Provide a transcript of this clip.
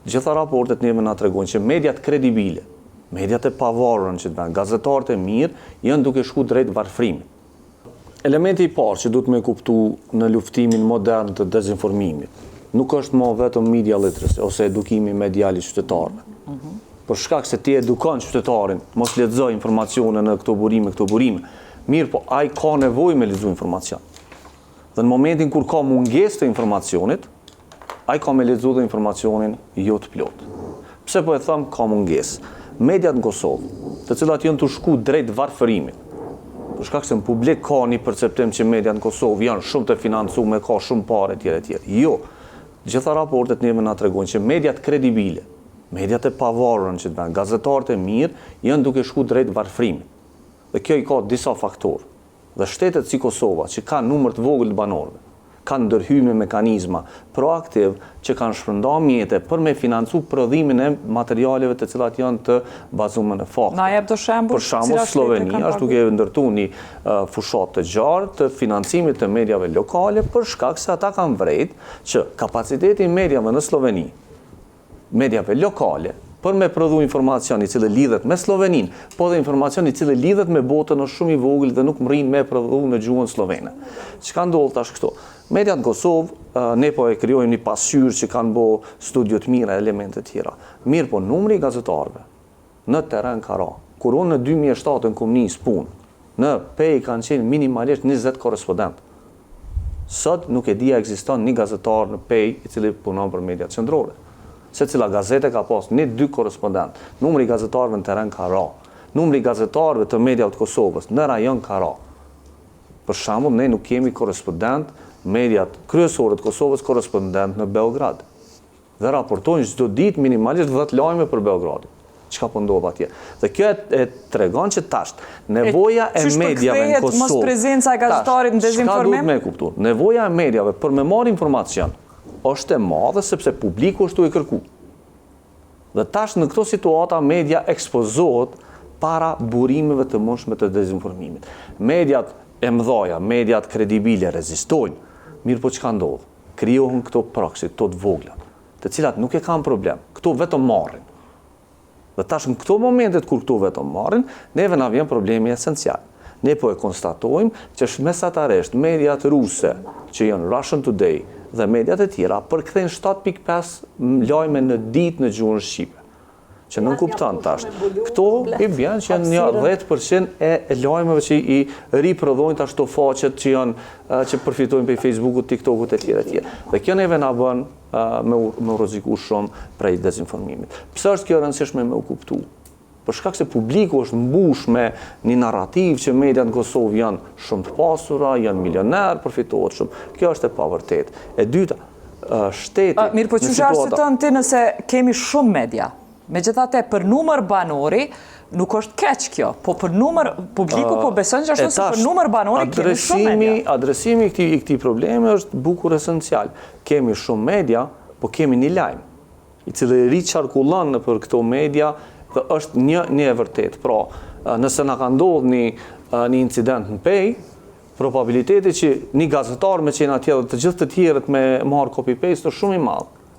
Gjitha raportet neve na tregojnë që mediat kredibile, mediat e pavarura që të vend, gazetarët e mirë, janë duke shku drejt varfrimit. Elementi i parë që duhet me kuptu në luftimin modern të dezinformimit, nuk është më vetëm media literacy ose edukimi medial i qytetarëve. Për shkak se ti edukon qytetarin, mos lexoj informacione në këto burime, mirë po ai ka nevojë me lexu informacion. Dhe në momentin kur ka mungesë të informacionit, ai ka me lexu dhe informacionin jo të plot. Pse po e them ka mungesë? Mediat në Kosovë, të cilat janë të shku drejt varfërimit, për shkak se në publik ka një perceptim që mediat në Kosovë janë shumë të financuar, ka shumë parë etj. Jo. Gjitha raportet neve na tregojnë që mediat kredibile, mediat e pavarura që të vend, gazetarët e mirë janë duke shku drejt varfrimit. Dhe kjo i ka disa faktorë. Dhe shtetet si Kosova, që kanë numër të vogël të banorëve, kanë ndërhyjme mekanizma proaktiv që kanë shpërnda mjete për me financu prodhimin e materialeve të cilat janë të bazuar në fakte. Na jep do shembull. Për shembull, Slovenia është duke ndërtu një fushat të gjarë të financimit të mediave lokale për shkak se ata kanë vrejt që kapaciteti i mediave në Sloveni, mediave lokale, për me prodhu informacion i cili lidhet me Slovenin, po dhe informacion i cili lidhet me botën është shumë i vogël dhe nuk mrin me prodhu në gjuhën slovene. Çka ndodh tash këto? Mediat në Kosovë, ne po e krijojmë një pasqyrë që kanë bo studio të mira, elemente të tjera. Mirë po numri i gazetarëve në terren ka ra. Kur unë në 2007 në komunis punë, në PEI kanë qenë minimalisht 20 korespondent. Sot nuk e dia ekziston një gazetar në PEI i cili punon për mediat qendrore. Se cila gazete ka pas 1-2 korespondent. Numri i gazetarëve në terren ka ra. Numri i gazetarëve të mediave të Kosovës në rajon ka ra. Për shembull, ne nuk kemi korespondent, mediat kryesore të Kosovës korespondent në Beograd. Dhe raportojnë çdo ditë minimalisht 10 lajme për Beogradin. Çka po ndodh atje. Dhe kjo e tregon që tash nevoja e mediave në Kosovë. Mos prezenca e gazetarit në dezinformim. Çka duhet me kuptu? Nevoja e mediave për me marrë informacion është e madhe sepse publiku është tu e kërku. Dhe tash në këto situata media ekspozohet para burimeve të mundshme të dezinformimit. Mediat e mëdhaja, mediat kredibile rezistojnë, mirë po çka ndodh? Krijohen këto proxy, këto të vogla, të cilat nuk e kanë problem, këto vetëm marrin. Dhe tash në këto momentet kur këto vetëm marrin, neve na vjen problemi esencial. Ne po e konstatojmë që mesatarisht mediat ruse, që janë Russian Today dhe mediat e tjera, përkthejnë 7.5 lajme në ditë në gjuhën shqipe. Që nuk kupton tash. Këto i vjen që janë një 10% e lajmeve që i riprodhojnë tash to faqet që janë që përfitojnë prej Facebookut, TikTokut e tjera. Dhe kjo neve na bën me rreziku shumë prej dezinformimit. Pse është kjo e rëndësishme me u kuptu? Për shkak se publiku është mbush me një narrativ që mediat në Kosovë janë shumë të pasura, janë milioner, përfitohet shumë. Kjo është e pavërtet. E dyta, shteti... Mirë, po çuçi arsyton ti nëse kemi shumë media? Megjithatë, për numër banori, nuk është keq kjo, po për numër, publiku po beson që ashtu se për numër banori kemi shumë media. Adresimi i këtij problemi është bukur esencial. Kemi shumë media, po kemi një lajm, i cili riçarkullon nëpër këto media dhe është një e vërtet. Pra, nëse na ka ndodhur një incident në PEI, probabiliteti që një gazetar me qenë atje dhe të gjithë të tjerët me marrë copy-paste është shumë i madh.